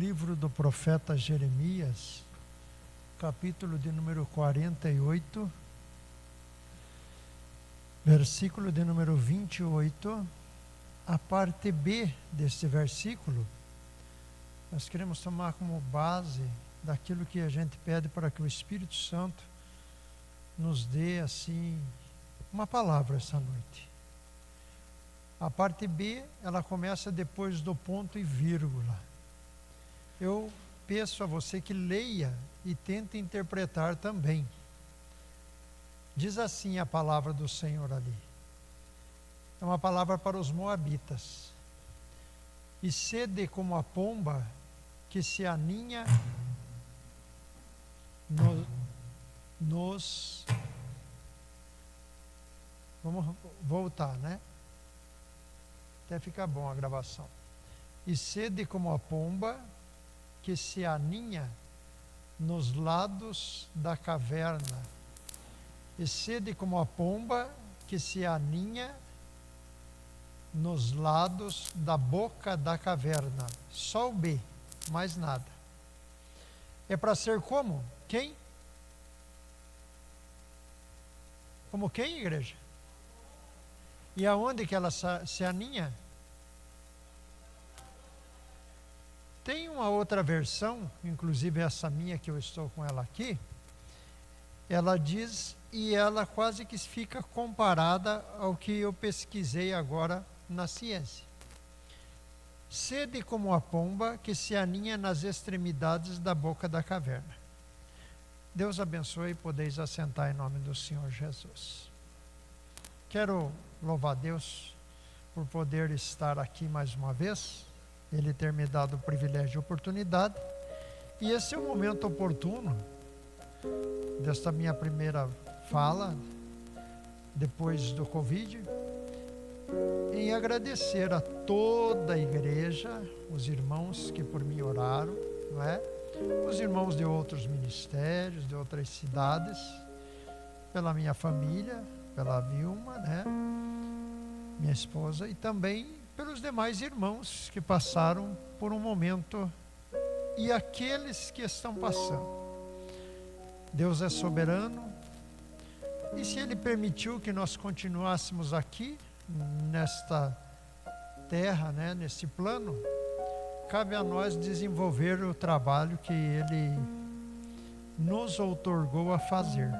livro do profeta Jeremias, capítulo de número 48, versículo de número 28, a parte B deste versículo, nós queremos tomar como base daquilo que a gente pede para que o Espírito Santo nos dê, assim, uma palavra essa noite. A parte B, ela começa depois do ponto e vírgula. Eu peço a você que leia e tente interpretar também. Diz assim a palavra do Senhor ali. É uma palavra para os moabitas. E sede como a pomba que se aninha Vamos voltar, né? Até fica bom a gravação. E sede como a pomba que se aninha nos lados da caverna. E sede como a pomba que se aninha nos lados da boca da caverna. Só o B, mais nada. É para ser como? Quem? Como quem, igreja? E aonde que ela se aninha? Tem uma outra versão, inclusive essa minha que eu estou com ela aqui, ela diz, e ela quase que fica comparada ao que eu pesquisei agora na ciência. Sede como a pomba que se aninha nas extremidades da boca da caverna. Deus abençoe e podeis assentar em nome do Senhor Jesus. Quero louvar Deus por poder estar aqui mais uma vez, Ele ter me dado o privilégio e oportunidade, e esse é o momento oportuno desta minha primeira fala, depois do Covid, em agradecer a toda a igreja, os irmãos que por mim oraram, não é? Os irmãos de outros ministérios, de outras cidades, pela minha família, pela Vilma, né? Minha esposa, e também pelos demais irmãos que passaram por um momento e aqueles que estão passando. Deus é soberano, e se Ele permitiu que nós continuássemos aqui, nesta terra, né, nesse plano, cabe a nós desenvolver o trabalho que Ele nos outorgou a fazer.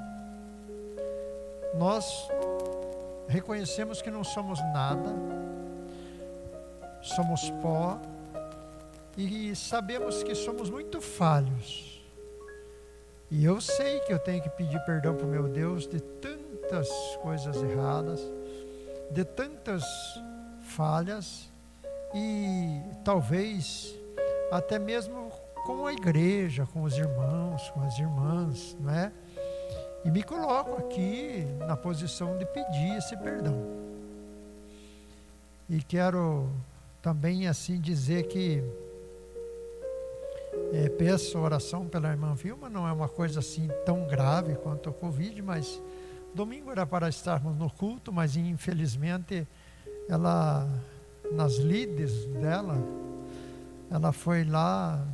Nós reconhecemos que não somos nada, somos pó, e sabemos que somos muito falhos. E eu sei que eu tenho que pedir perdão para o meu Deus de tantas coisas erradas, de tantas falhas, e talvez até mesmo com a igreja, com os irmãos, com as irmãs, não é? E me coloco aqui na posição de pedir esse perdão. E quero também assim dizer que peço oração pela irmã Vilma, não é uma coisa assim tão grave quanto o Covid, mas domingo era para estarmos no culto, mas infelizmente ela, nas lides dela, ela foi lá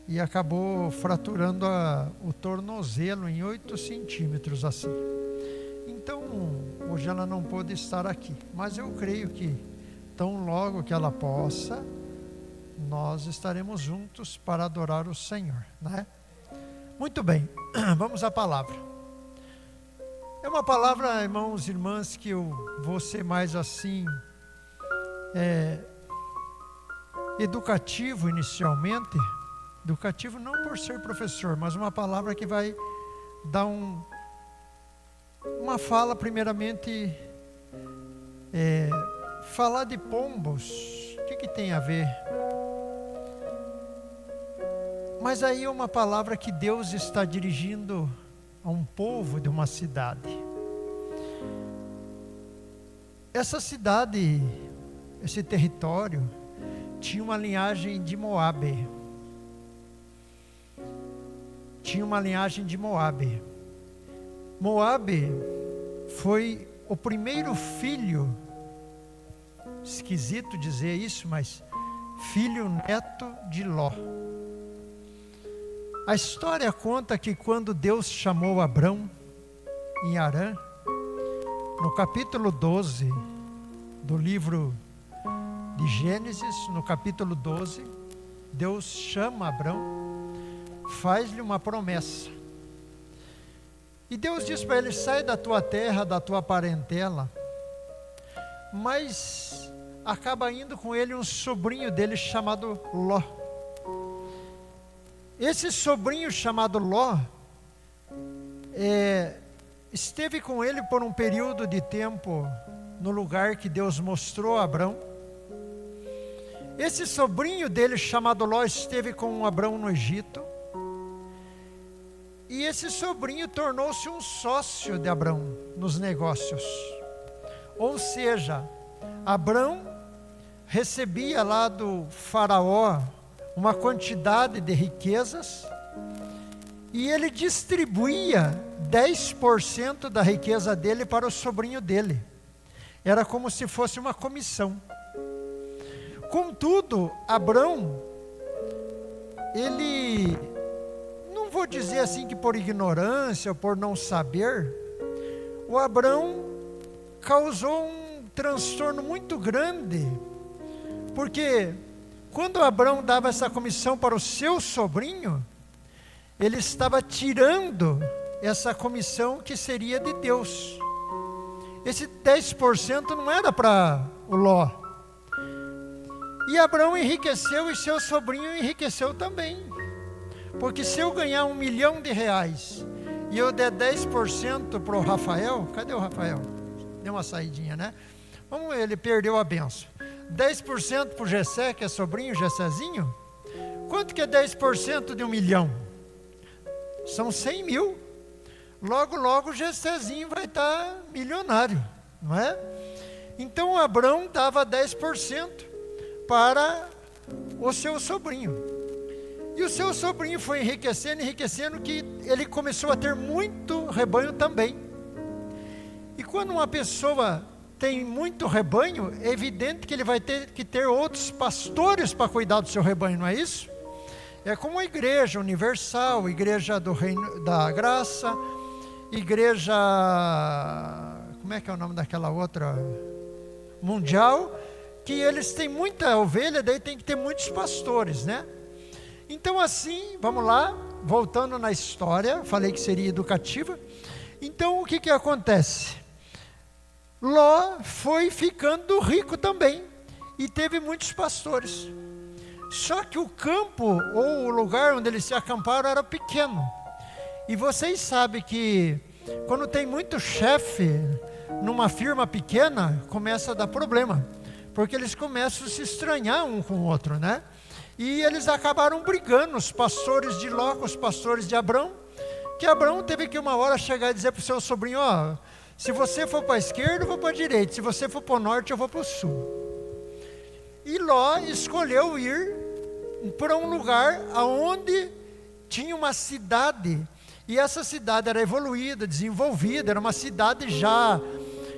e acabou fraturando o tornozelo em 8 centímetros assim. Então, hoje ela não pôde estar aqui, mas eu creio que tão logo que ela possa, nós estaremos juntos para adorar o Senhor, né? Muito bem, vamos à palavra. É uma palavra, irmãos e irmãs, que eu vou ser mais assim, educativo inicialmente. Educativo não por ser professor, mas uma palavra que vai dar uma fala, primeiramente, falar de pombos. O que tem a ver? Mas aí é uma palavra que Deus está dirigindo a um povo de uma cidade. Essa cidade, esse território, tinha uma linhagem de Moabe. Tinha uma linhagem de Moabe. Moabe foi o primeiro filho, esquisito dizer isso, mas filho neto de Ló. A história conta que quando Deus chamou Abrão em Harã, no capítulo 12 do livro de Gênesis, no capítulo 12, Deus chama Abrão, faz-lhe uma promessa. E Deus diz para ele: sai da tua terra, da tua parentela. Mas acaba indo com ele um sobrinho dele chamado Ló. Esse sobrinho chamado Ló esteve com ele por um período de tempo no lugar que Deus mostrou a Abrão. Esse sobrinho dele chamado Ló esteve com Abrão no Egito. E esse sobrinho tornou-se um sócio de Abrão nos negócios. Ou seja, Abrão recebia lá do faraó uma quantidade de riquezas e ele distribuía 10% da riqueza dele para o sobrinho dele. Era como se fosse uma comissão. Contudo, Abrão, ele, não vou dizer assim que por ignorância ou por não saber, o Abrão causou um transtorno muito grande, porque quando Abrão dava essa comissão para o seu sobrinho, ele estava tirando essa comissão que seria de Deus. Esse 10% não era para o Ló. E Abrão enriqueceu e seu sobrinho enriqueceu também. Porque se eu ganhar R$1 milhão e eu der 10% para o Rafael, cadê o Rafael? Deu uma saidinha, né? Vamos, ele perdeu a benção. 10% para o Gessé, que é sobrinho, Gessézinho. Quanto que é 10% de R$1 milhão? São 100 mil. Logo, logo o Gessézinho vai estar milionário, não é? Então Abrão dava 10% para o seu sobrinho. E o seu sobrinho foi enriquecendo, que ele começou a ter muito rebanho também. E quando uma pessoa tem muito rebanho, é evidente que ele vai ter que ter outros pastores para cuidar do seu rebanho, não é isso? É como a igreja universal, igreja do reino da graça, igreja, como é que é o nome daquela outra? Mundial, que eles têm muita ovelha, daí tem que ter muitos pastores, né? Então assim, vamos lá, voltando na história, falei que seria educativa. Então o que acontece? Ló foi ficando rico também, e teve muitos pastores. Só que o campo, ou o lugar onde eles se acamparam, era pequeno. E vocês sabem que quando tem muito chefe numa firma pequena, começa a dar problema, porque eles começam a se estranhar um com o outro, né? E eles acabaram brigando, os pastores de Ló com os pastores de Abrão, que Abrão teve que uma hora chegar e dizer para o seu sobrinho: ó, se você for para a esquerda, eu vou para a direita, se você for para o norte, eu vou para o sul. E Ló escolheu ir para um lugar onde tinha uma cidade, e essa cidade era evoluída, desenvolvida, era uma cidade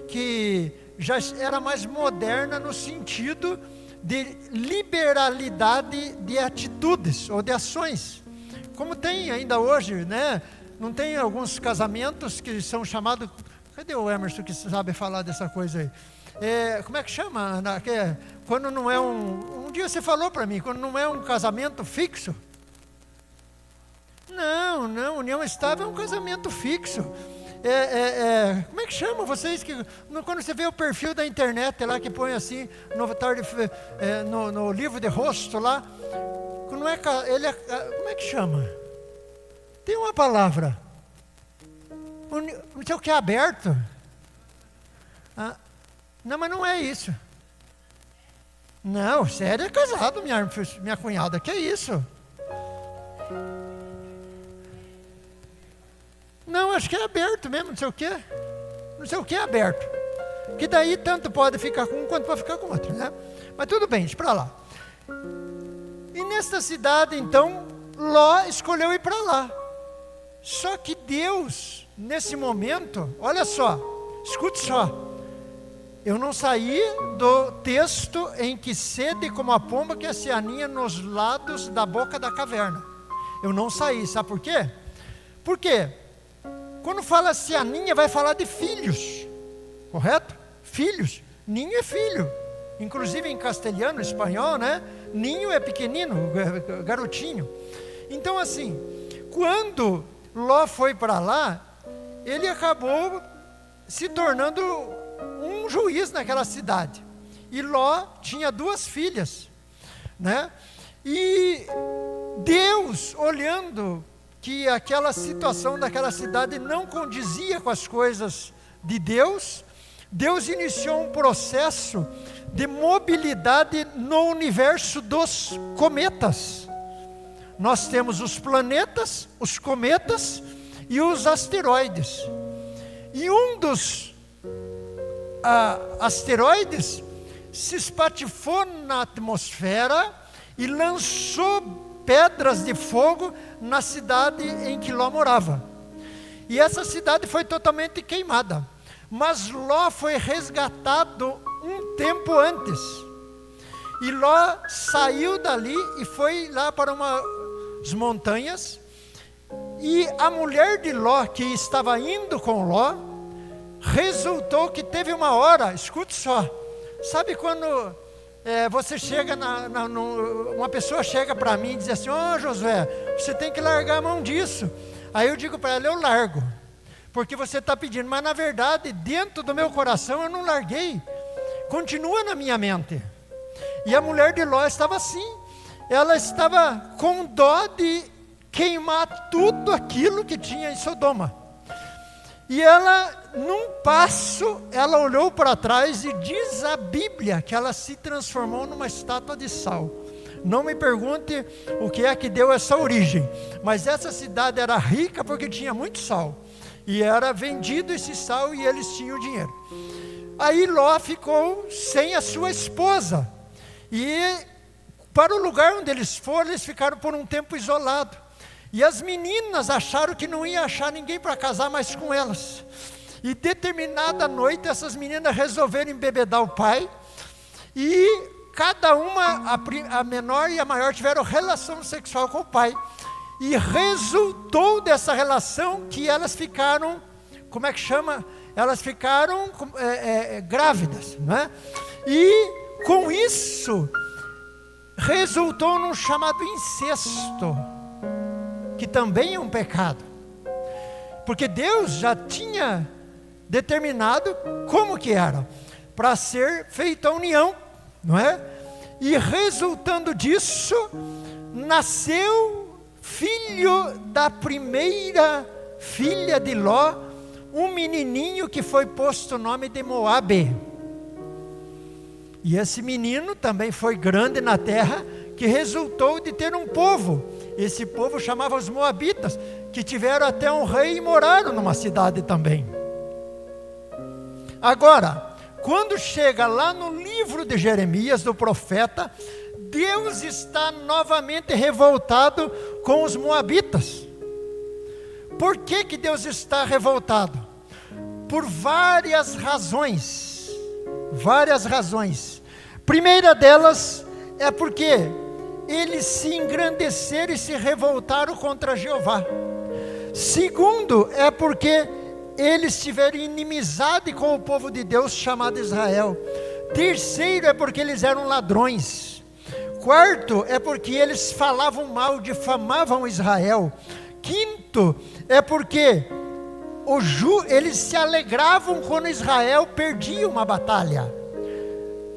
que já era mais moderna no sentido de liberalidade de atitudes ou de ações, como tem ainda hoje, né? Não tem alguns casamentos que são chamados, cadê o Emerson que sabe falar dessa coisa aí? Como é que chama, Ana? Quando não é um dia você falou para mim, quando não é um casamento fixo. Não, união estável é um casamento fixo. Como é que chama vocês que quando você vê o perfil da internet lá que põe assim no livro de rosto lá, não é como é que chama? Tem uma palavra. Não sei o que é aberto. Não, mas não é isso. Não, sério, é casado, minha cunhada. Que isso? Não, acho que é aberto mesmo, não sei o que. Não sei o que é aberto. Que daí tanto pode ficar com um quanto pode ficar com outro, né? Mas tudo bem, deixa para lá. E nesta cidade, então, Ló escolheu ir para lá. Só que Deus, nesse momento, olha só, escute só. Eu não saí do texto em que sede como a pomba que se aninha nos lados da boca da caverna. Eu não saí, sabe por quê? Por quê? Quando fala se aninha, vai falar de filhos, correto? Filhos, ninho é filho. Inclusive em castelhano, espanhol, né? Ninho é pequenino, garotinho. Então assim, quando Ló foi para lá, ele acabou se tornando um juiz naquela cidade. E Ló tinha 2 filhas, né? E Deus, olhando que aquela situação daquela cidade não condizia com as coisas de Deus, Deus iniciou um processo de mobilidade no universo dos cometas. Nós temos os planetas, os cometas e os asteroides. E um dos asteroides se espatifou na atmosfera e lançou pedras de fogo na cidade em que Ló morava. E essa cidade foi totalmente queimada. Mas Ló foi resgatado um tempo antes. E Ló saiu dali e foi lá para umas montanhas. E a mulher de Ló, que estava indo com Ló, resultou que teve uma hora, escute só, sabe quando você chega, uma pessoa chega para mim e diz assim: ó, Josué, você tem que largar a mão disso. Aí eu digo para ela: eu largo, porque você está pedindo, mas na verdade, dentro do meu coração eu não larguei, continua na minha mente. E a mulher de Ló estava assim, ela estava com dó de queimar tudo aquilo que tinha em Sodoma. E ela, num passo, ela olhou para trás e diz a Bíblia que ela se transformou numa estátua de sal. Não me pergunte o que é que deu essa origem, mas essa cidade era rica porque tinha muito sal. E era vendido esse sal e eles tinham dinheiro. Aí Ló ficou sem a sua esposa. E para o lugar onde eles foram, eles ficaram por um tempo isolados. E as meninas acharam que não ia achar ninguém para casar mais com elas. E determinada noite, essas meninas resolveram embebedar o pai. E cada uma, a menor e a maior, tiveram relação sexual com o pai. E resultou dessa relação que elas ficaram, como é que chama? Elas ficaram grávidas, né? E com isso, resultou num chamado incesto, que também é um pecado, porque Deus já tinha determinado como que era, para ser feita a união, não é? E resultando disso, nasceu filho da primeira filha de Ló, um menininho que foi posto o nome de Moabe. E esse menino também foi grande na terra, que resultou de ter um povo. Esse povo chamava os Moabitas, que tiveram até um rei e moraram numa cidade também. Agora, quando chega lá no livro de Jeremias, do profeta, Deus está novamente revoltado com os Moabitas. Por que que Deus está revoltado? Por várias razões. Várias razões. Primeira delas é porque eles se engrandeceram e se revoltaram contra Jeová. Segundo, é porque eles tiveram inimizade com o povo de Deus chamado Israel. Terceiro, é porque eles eram ladrões. Quarto, é porque eles falavam mal, difamavam Israel. Quinto, é porque eles se alegravam quando Israel perdia uma batalha.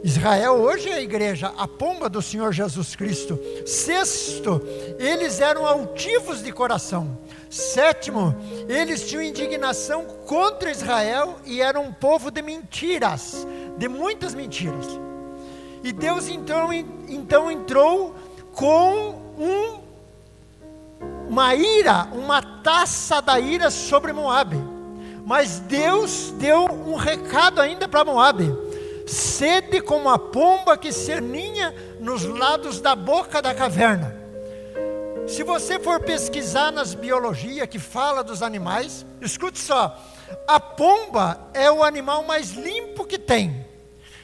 Israel hoje é a igreja, a pomba do Senhor Jesus Cristo. Sexto, eles eram altivos de coração. Sétimo, eles tinham indignação contra Israel e eram um povo de mentiras, de muitas mentiras. E Deus então entrou com uma ira, uma taça da ira sobre Moabe. Mas Deus deu um recado ainda para Moabe: sede como a pomba que se aninha nos lados da boca da caverna. Se você for pesquisar nas biologia que fala dos animais, escute só, a pomba é o animal mais limpo que tem.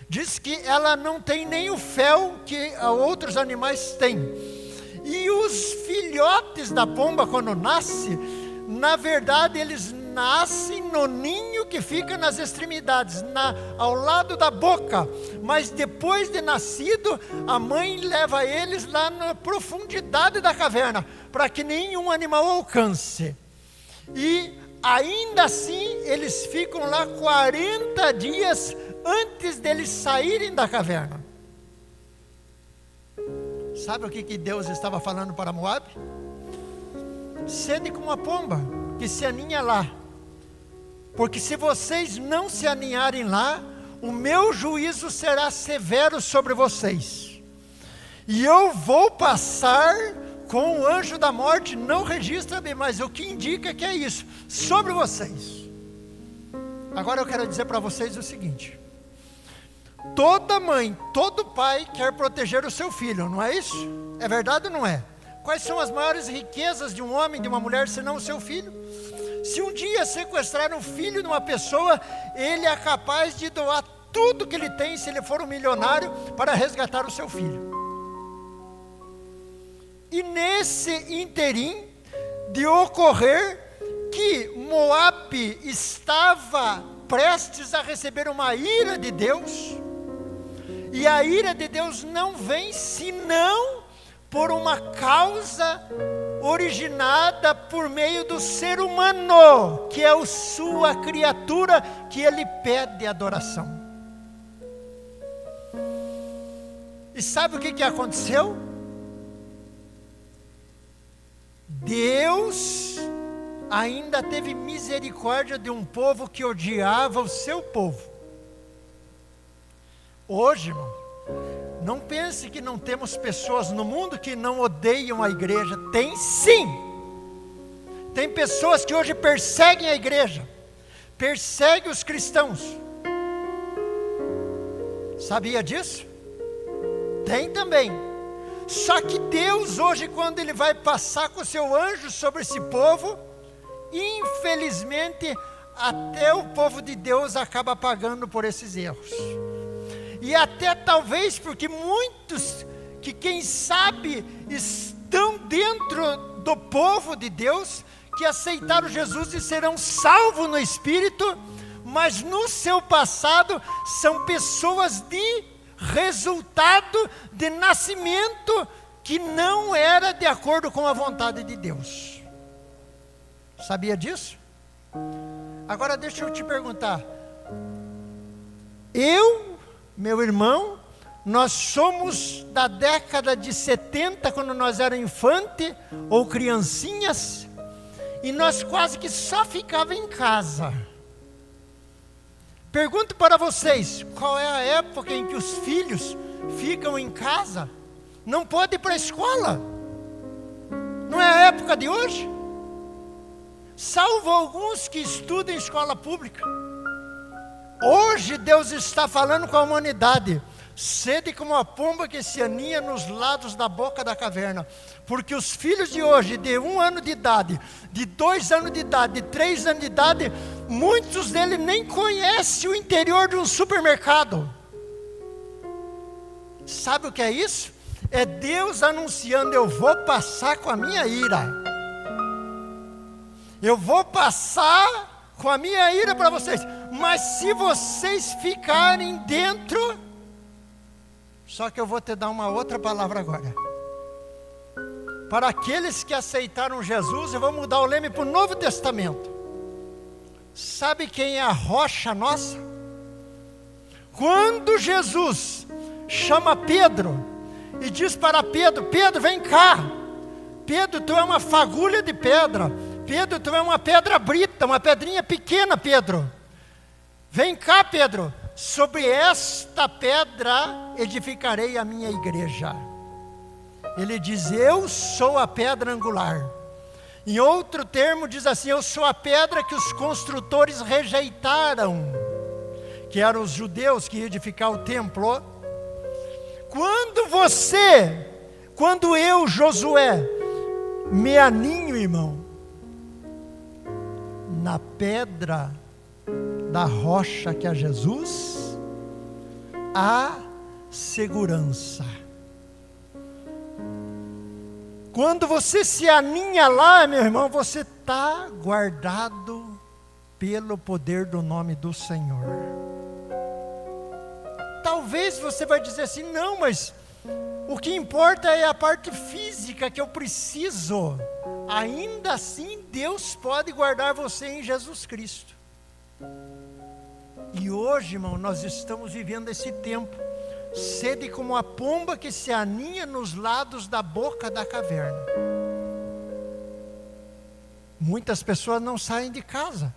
Diz que ela não tem nem o fel que outros animais têm. E os filhotes da pomba, quando nascem, na verdade eles nascem no ninho que fica nas extremidades, ao lado da boca. Mas depois de nascido, a mãe leva eles lá na profundidade da caverna, para que nenhum animal alcance. E ainda assim, eles ficam lá 40 dias antes deles saírem da caverna. Sabe o que Deus estava falando para Moabe? Sede como a pomba que se aninha lá, porque se vocês não se aninharem lá, o meu juízo será severo sobre vocês, e eu vou passar com o anjo da morte, não registra bem, mas o que indica que é isso, sobre vocês. Agora eu quero dizer para vocês o seguinte: toda mãe, todo pai quer proteger o seu filho, não é isso? É verdade ou não é? Quais são as maiores riquezas de um homem, de uma mulher, senão o seu filho? Se um dia sequestrar um filho de uma pessoa, ele é capaz de doar tudo que ele tem, se ele for um milionário, para resgatar o seu filho. E nesse interim de ocorrer que Moabe estava prestes a receber uma ira de Deus, e a ira de Deus não vem senão por uma causa originada por meio do ser humano, que é a sua criatura, que ele pede adoração. E sabe o que aconteceu? Deus ainda teve misericórdia de um povo que odiava o seu povo. Hoje, irmão, não pense que não temos pessoas no mundo que não odeiam a igreja. Tem sim. Tem pessoas que hoje perseguem a igreja, perseguem os cristãos. Sabia disso? Tem também. Só que Deus hoje, quando Ele vai passar com o seu anjo sobre esse povo, infelizmente, até o povo de Deus acaba pagando por esses erros. E até talvez porque muitos que quem sabe estão dentro do povo de Deus, que aceitaram Jesus e serão salvos no Espírito, mas no seu passado são pessoas de resultado de nascimento que não era de acordo com a vontade de Deus. Sabia disso? Agora deixa eu te perguntar. Meu irmão, nós somos da década de 70, quando nós éramos infante ou criancinhas, e nós quase que só ficava em casa. Pergunto para vocês, qual é a época em que os filhos ficam em casa? Não podem ir para a escola. Não é a época de hoje? Salvo alguns que estudam em escola pública. Hoje Deus está falando com a humanidade: sede como a pomba que se aninha nos lados da boca da caverna. Porque os filhos de hoje, de 1 ano de idade, de 2 anos de idade, de 3 anos de idade, muitos deles nem conhecem o interior de um supermercado. Sabe o que é isso? É Deus anunciando: eu vou passar com a minha ira. Eu vou passar com a minha ira para vocês. Mas se vocês ficarem dentro... Só que eu vou te dar uma outra palavra agora. Para aqueles que aceitaram Jesus, eu vou mudar o leme para o Novo Testamento. Sabe quem é a rocha nossa? Quando Jesus chama Pedro e diz para Pedro: Pedro, vem cá. Pedro, tu é uma fagulha de pedra. Pedro, tu é uma pedra brita, uma pedrinha pequena, Pedro. Vem cá, Pedro. Sobre esta pedra edificarei a minha igreja. Ele diz: eu sou a pedra angular. Em outro termo diz assim: eu sou a pedra que os construtores rejeitaram, que eram os judeus que iam edificar o templo. Quando eu, Josué, me aninho, irmão, na pedra da rocha que é Jesus, a segurança. Quando você se aninha lá, meu irmão, você está guardado pelo poder do nome do Senhor. Talvez você vai dizer assim, não, mas o que importa é a parte física que eu preciso. Ainda assim, Deus pode guardar você em Jesus Cristo. E hoje, irmão, nós estamos vivendo esse tempo. Sede como a pomba que se aninha nos lados da boca da caverna. Muitas pessoas não saem de casa.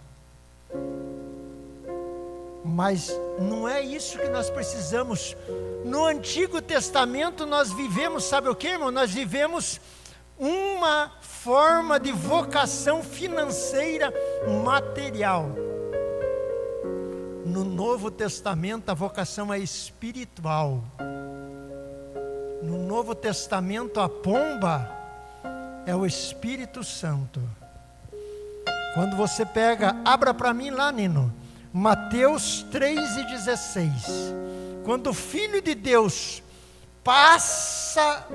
Mas não é isso que nós precisamos. No Antigo Testamento nós vivemos, sabe o que, irmão? Nós vivemos uma forma de vocação financeira material. No Novo Testamento a vocação é espiritual. No Novo Testamento a pomba é o Espírito Santo. Quando você pega, abra para mim lá, Nino, Mateus 3,16. Quando o Filho de Deus passa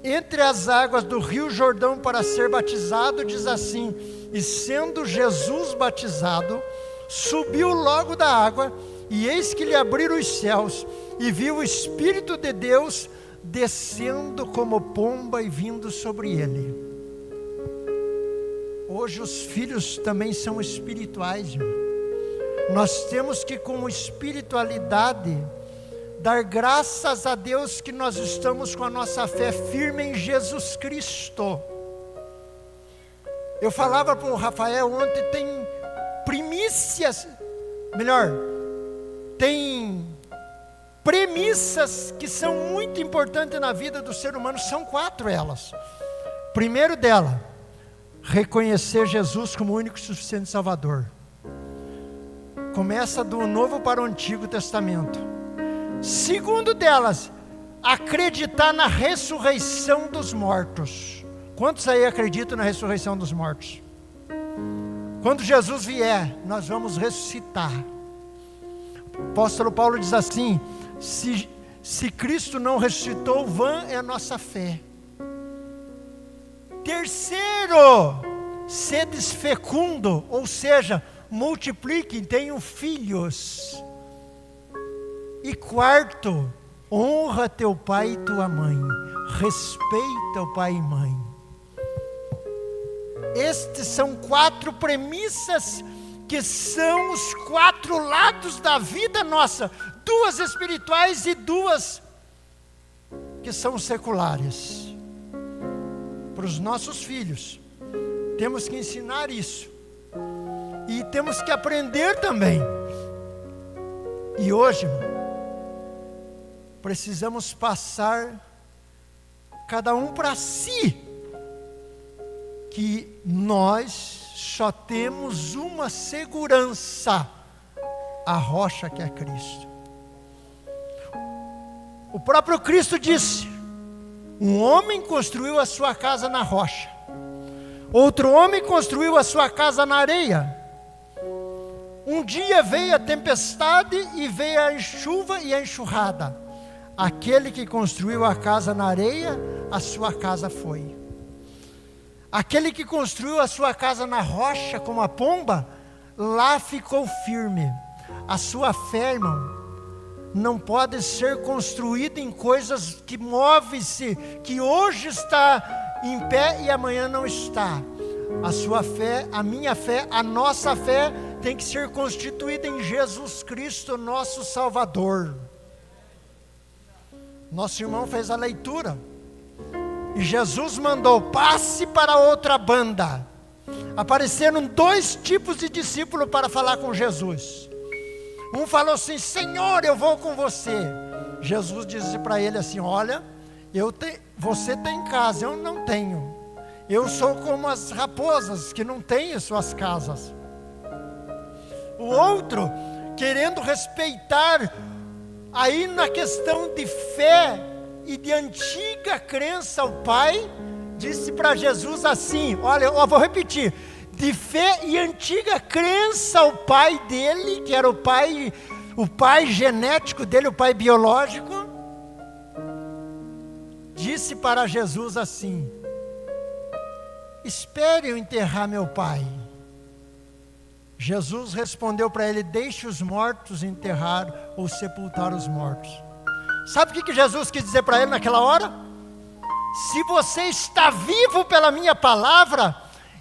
entre as águas do Rio Jordão para ser batizado, diz assim: e sendo Jesus batizado, subiu logo da água, e eis que lhe abriram os céus, e viu o Espírito de Deus descendo como pomba e vindo sobre ele. Hoje os filhos também são espirituais, irmão. Nós temos que, com espiritualidade, dar graças a Deus que nós estamos com a nossa fé firme em Jesus Cristo. Eu falava para o Rafael ontem, tem primícias, tem premissas que são muito importantes na vida do ser humano, são 4 elas. Primeiro dela, reconhecer Jesus como o único e suficiente Salvador. Começa do Novo para o Antigo Testamento. Segundo delas, acreditar na ressurreição dos mortos. Quantos aí acreditam na ressurreição dos mortos? Quando Jesus vier, nós vamos ressuscitar. O apóstolo Paulo diz assim: se Cristo não ressuscitou, vã é a nossa fé. Terceiro, sedes fecundo, ou seja, multipliquem, tenham filhos. E quarto, honra teu pai e tua mãe, respeita o pai e mãe. Estes são 4 premissas que são os 4 lados da vida nossa, 2 espirituais e 2 que são seculares. Para os nossos filhos, temos que ensinar isso, e temos que aprender também. E hoje, precisamos passar cada um para si, que nós só temos uma segurança, a rocha que é Cristo. O próprio Cristo disse: um homem construiu a sua casa na rocha, outro homem construiu a sua casa na areia. Um dia veio a tempestade e veio a chuva e a enxurrada. Aquele que construiu a casa na areia, a sua casa foi. Aquele que construiu a sua casa na rocha, como a pomba, lá ficou firme. A sua fé, irmão, não pode ser construída em coisas que movem-se, que hoje está em pé e amanhã não está. A sua fé, a minha fé, a nossa fé tem que ser constituída em Jesus Cristo, nosso Salvador. Nosso irmão fez a leitura, e Jesus mandou: passe para outra banda. Apareceram 2 tipos de discípulos para falar com Jesus. Um falou assim: Senhor, eu vou com você. Jesus disse para ele assim: olha, você tem casa, eu não tenho. Eu sou como as raposas que não têm suas casas. O outro, querendo respeitar, aí na questão de fé e de antiga crença ao Pai, disse para Jesus assim: olha, eu vou repetir, de fé e antiga crença ao Pai dele, que era o Pai o pai genético dele, o pai biológico, disse para Jesus assim: espere eu enterrar meu pai. Jesus respondeu para ele: deixe os mortos enterrar ou sepultar os mortos. Sabe o que Jesus quis dizer para ele naquela hora? Se você está vivo pela minha palavra,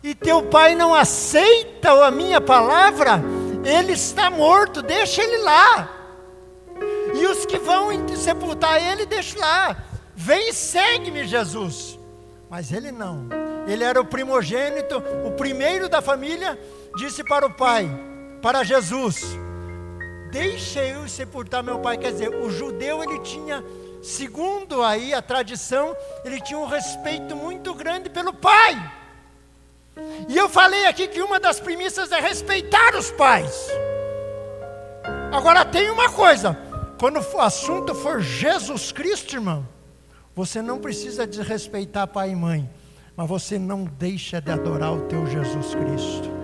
e teu pai não aceita a minha palavra, ele está morto, deixa ele lá. E os que vão sepultar ele, deixa lá. Vem e segue-me, Jesus. Mas ele não. Ele era o primogênito, o primeiro da família. Disse para o pai, para Jesus: deixa eu sepultar meu pai. Quer dizer, o judeu, ele tinha, segundo aí a tradição, ele tinha um respeito muito grande pelo pai. E eu falei aqui que uma das premissas é respeitar os pais. Agora tem uma coisa: quando o assunto for Jesus Cristo, irmão, você não precisa desrespeitar pai e mãe, mas você não deixa de adorar o teu Jesus Cristo.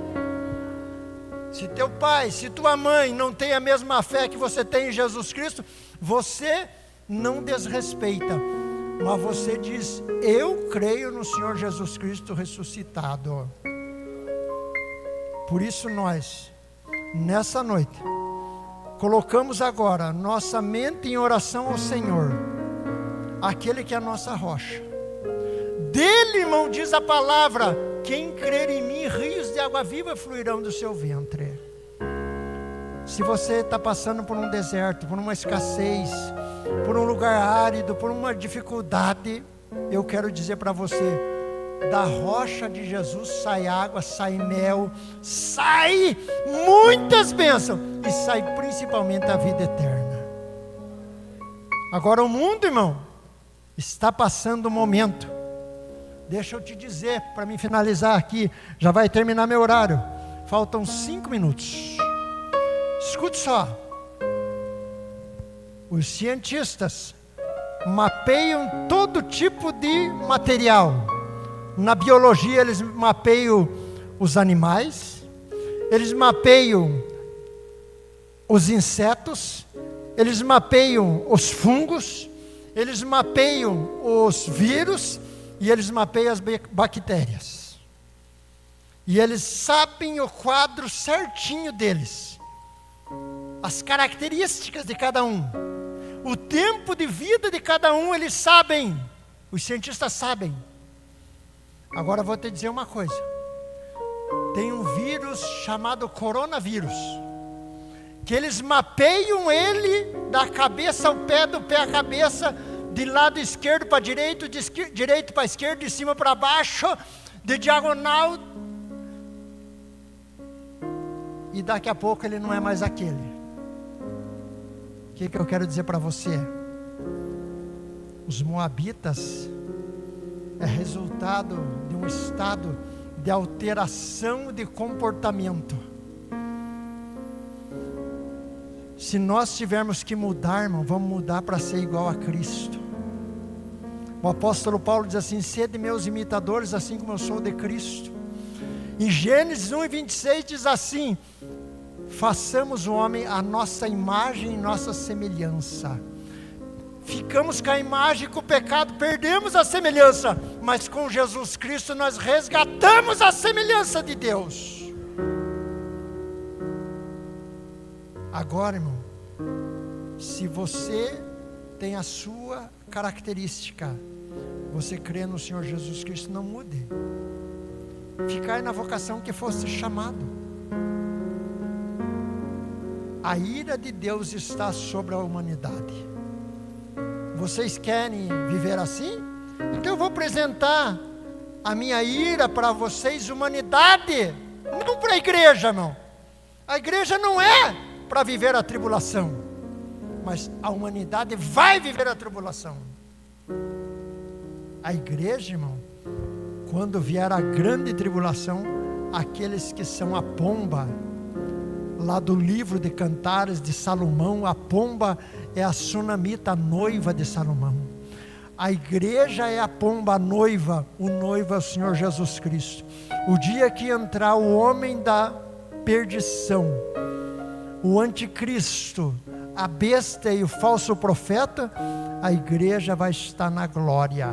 Se teu pai, se tua mãe não tem a mesma fé que você tem em Jesus Cristo, você não desrespeita, mas você diz: eu creio no Senhor Jesus Cristo ressuscitado. Por isso nós, nessa noite, colocamos agora nossa mente em oração ao Senhor, aquele que é a nossa rocha. Dele, irmão, diz a palavra: quem crer em mim, rios de água viva fluirão do seu ventre. Se você está passando por um deserto, por uma escassez, por um lugar árido, por uma dificuldade, eu quero dizer para você: da rocha de Jesus sai água, sai mel, sai muitas bênçãos, e sai principalmente a vida eterna. Agora o mundo, irmão, está passando um momento. Deixa eu te dizer, para me finalizar aqui, já vai terminar meu horário, faltam 5 minutos. Escute só. Os cientistas mapeiam todo tipo de material. Na biologia eles mapeiam os animais, eles mapeiam os insetos, eles mapeiam os fungos, eles mapeiam os vírus, e eles mapeiam as bactérias. E eles sabem o quadro certinho deles, as características de cada um, o tempo de vida de cada um, eles sabem. Os cientistas sabem. Agora vou te dizer uma coisa: tem um vírus chamado coronavírus, que eles mapeiam ele da cabeça ao pé, do pé à cabeça, de lado esquerdo para direito, de direito para esquerdo, de cima para baixo, de diagonal. E daqui a pouco ele não é mais aquele. O que eu quero dizer para você? Os moabitas é resultado de um estado de alteração de comportamento. Se nós tivermos que mudar, irmão, vamos mudar para ser igual a Cristo. O apóstolo Paulo diz assim: sede meus imitadores, assim como eu sou de Cristo. Em Gênesis 1:26 diz assim: façamos o homem a nossa imagem e nossa semelhança. Ficamos com a imagem, com o pecado, perdemos a semelhança, mas com Jesus Cristo nós resgatamos a semelhança de Deus. Agora, irmão, se você tem a sua característica, você crê no Senhor Jesus Cristo, não mude. Ficai na vocação que fosse chamado. A ira de Deus está sobre a humanidade. Vocês querem viver assim? Então eu vou apresentar a minha ira para vocês, humanidade, não para a igreja, não. A igreja não é para viver a tribulação, mas a humanidade vai viver a tribulação. A igreja, irmão, quando vier a grande tribulação, aqueles que são a pomba, lá do livro de Cantares de Salomão, a pomba é a sunamita, a noiva de Salomão. A igreja é a pomba, a noiva, o noivo é o Senhor Jesus Cristo. O dia que entrar o homem da perdição, o anticristo, a besta e o falso profeta, a igreja vai estar na glória.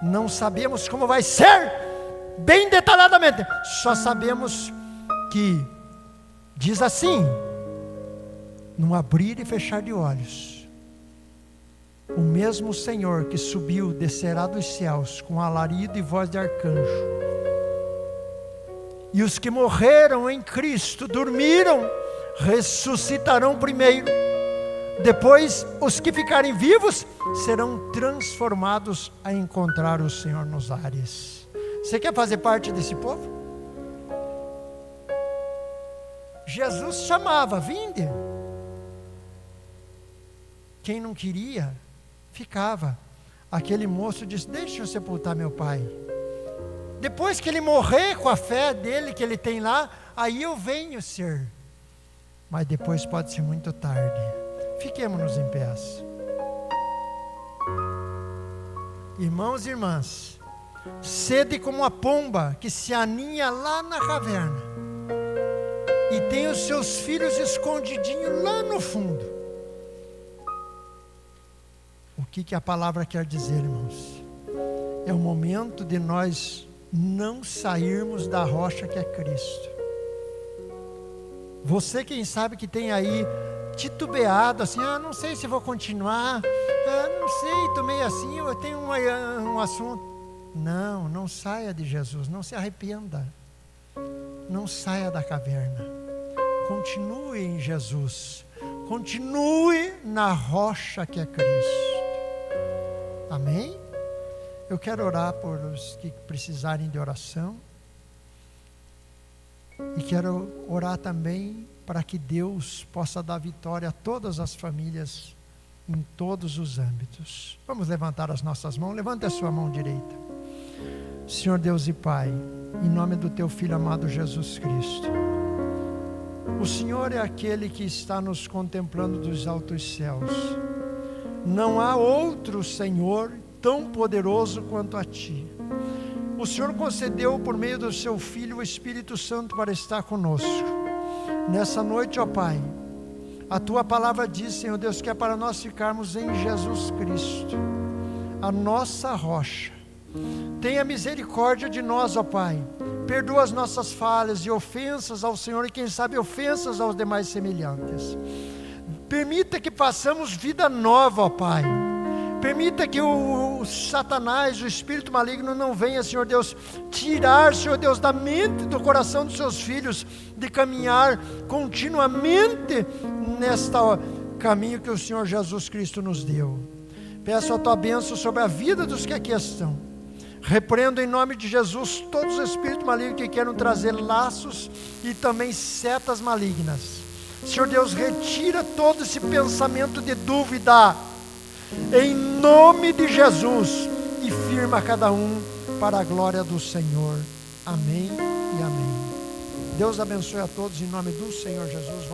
Não sabemos como vai ser, bem detalhadamente, só sabemos que, diz assim, num abrir e fechar de olhos, o mesmo Senhor que subiu, descerá dos céus, com alarido e voz de arcanjo, e os que morreram em Cristo, dormiram, ressuscitarão primeiro, depois os que ficarem vivos, serão transformados a encontrar o Senhor nos ares. Você quer fazer parte desse povo? Jesus chamava, vinde. Quem não queria, ficava. Aquele moço disse, deixa eu sepultar meu pai. Depois que ele morrer com a fé dele que ele tem lá, aí eu venho ser. Mas depois pode ser muito tarde. Fiquemos em pé. Irmãos e irmãs, sede como a pomba que se aninha lá na caverna e tem os seus filhos escondidinhos lá no fundo. O que a palavra quer dizer, irmãos? É o momento de nós não sairmos da rocha que é Cristo. Você, quem sabe que tem aí titubeado assim, não sei se vou continuar, não sei, estou meio assim, eu tenho um assunto. Não saia de Jesus, não se arrependa, não saia da caverna, continue em Jesus, continue na rocha que é Cristo. Amém? Eu quero orar por os que precisarem de oração, e quero orar também para que Deus possa dar vitória a todas as famílias, em todos os âmbitos. Vamos levantar as nossas mãos, levante a sua mão direita. Senhor Deus e Pai, em nome do Teu Filho amado Jesus Cristo, o Senhor é aquele que está nos contemplando dos altos céus. Não há outro Senhor tão poderoso quanto a Ti. O Senhor concedeu por meio do Seu Filho o Espírito Santo para estar conosco. Nessa noite, ó Pai, a Tua palavra diz, Senhor Deus, que é para nós ficarmos em Jesus Cristo, a nossa rocha. Tenha misericórdia de nós, ó Pai. Perdoa as nossas falhas e ofensas ao Senhor e quem sabe ofensas aos demais semelhantes. Permita que façamos vida nova, ó Pai. Permita que o Satanás, o espírito maligno não venha, Senhor Deus, tirar, Senhor Deus, da mente, do coração dos seus filhos, de caminhar continuamente neste caminho que o Senhor Jesus Cristo nos deu. Peço a Tua bênção sobre a vida dos que aqui estão. Repreendo em nome de Jesus todos os espíritos malignos que queiram trazer laços e também setas malignas. Senhor Deus, retira todo esse pensamento de dúvida, em nome de Jesus, e firma cada um para a glória do Senhor. Amém e amém. Deus abençoe a todos em nome do Senhor Jesus.